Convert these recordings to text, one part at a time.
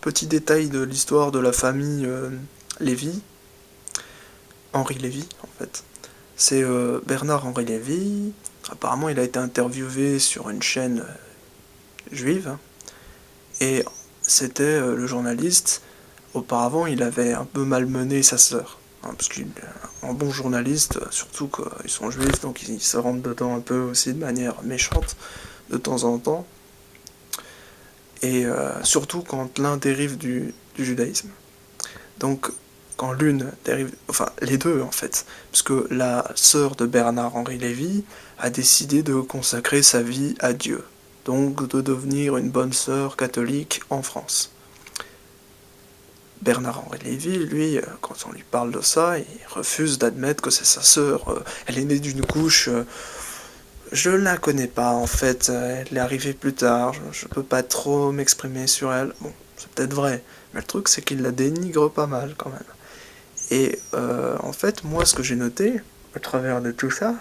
petit détail de l'histoire de la famille Lévy, Henri Lévy en fait. C'est Bernard-Henri Lévy. Apparemment, il a été interviewé sur une chaîne juive. Et c'était le journaliste. Auparavant, il avait un peu malmené sa sœur. Parce qu'un bon journaliste, surtout qu'ils sont juifs, donc ils se rentrent dedans un peu aussi de manière méchante, de temps en temps. Et surtout quand l'un dérive du judaïsme. Donc, quand l'une dérive, enfin les deux en fait, puisque la sœur de Bernard-Henri Lévy a décidé de consacrer sa vie à Dieu, donc de devenir une bonne sœur catholique en France. Bernard-Henri Lévy, lui, quand on lui parle de ça, il refuse d'admettre que c'est sa sœur. Elle est née d'une couche. Je la connais pas en fait. Elle est arrivée plus tard. Je peux pas trop m'exprimer sur elle. Bon, c'est peut-être vrai, mais le truc c'est qu'il la dénigre pas mal quand même. Et en fait, moi, ce que j'ai noté, au travers de tout ça,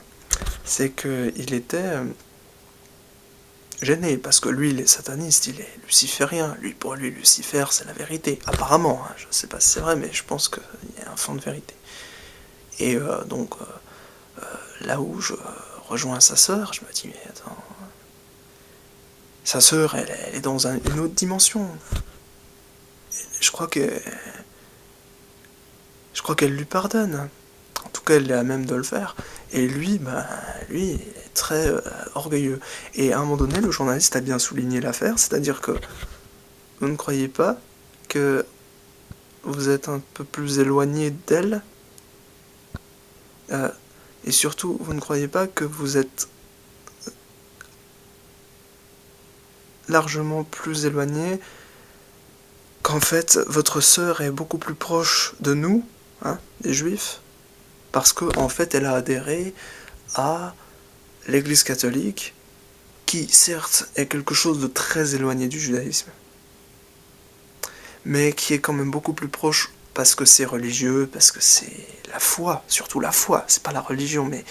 c'est qu'il était gêné, parce que lui, il est sataniste, il est luciférien. Pour lui, Lucifer, c'est la vérité. Apparemment, hein, je sais pas si c'est vrai, mais je pense qu'il y a un fond de vérité. Et donc, là où je rejoins sa sœur, je me dis, mais attends, sa sœur, elle est dans une autre dimension. Je crois qu'elle lui pardonne. En tout cas, elle est à même de le faire. Et lui, lui, il est très orgueilleux. Et à un moment donné, le journaliste a bien souligné l'affaire, c'est-à-dire que vous ne croyez pas que vous êtes un peu plus éloigné d'elle, et surtout, vous ne croyez pas que vous êtes largement plus éloigné, qu'en fait, votre sœur est beaucoup plus proche de nous, hein, des juifs, parce qu'en fait, elle a adhéré à l'Église catholique, qui certes est quelque chose de très éloigné du judaïsme, mais qui est quand même beaucoup plus proche parce que c'est religieux, parce que c'est la foi, surtout la foi, c'est pas la religion, mais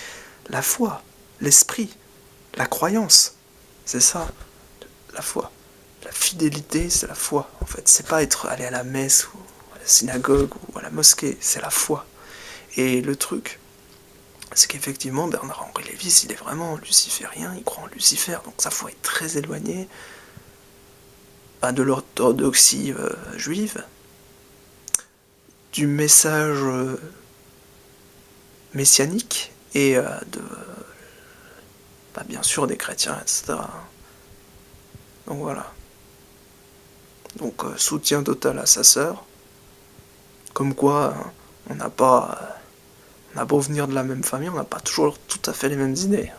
la foi, l'esprit, la croyance, c'est ça, la foi. La fidélité, c'est la foi, en fait. C'est pas aller à la messe, ou à la synagogue, ou à la mosquée, c'est la foi. Et le truc, c'est qu'effectivement, Bernard-Henri Lévy, il est vraiment luciférien, il croit en Lucifer, donc sa foi est très éloignée de l'orthodoxie juive, du message messianique, et bien sûr des chrétiens, etc. Donc voilà. Donc soutien total à sa sœur, comme quoi on n'a pas... On a beau venir de la même famille, on n'a pas toujours tout à fait les mêmes idées.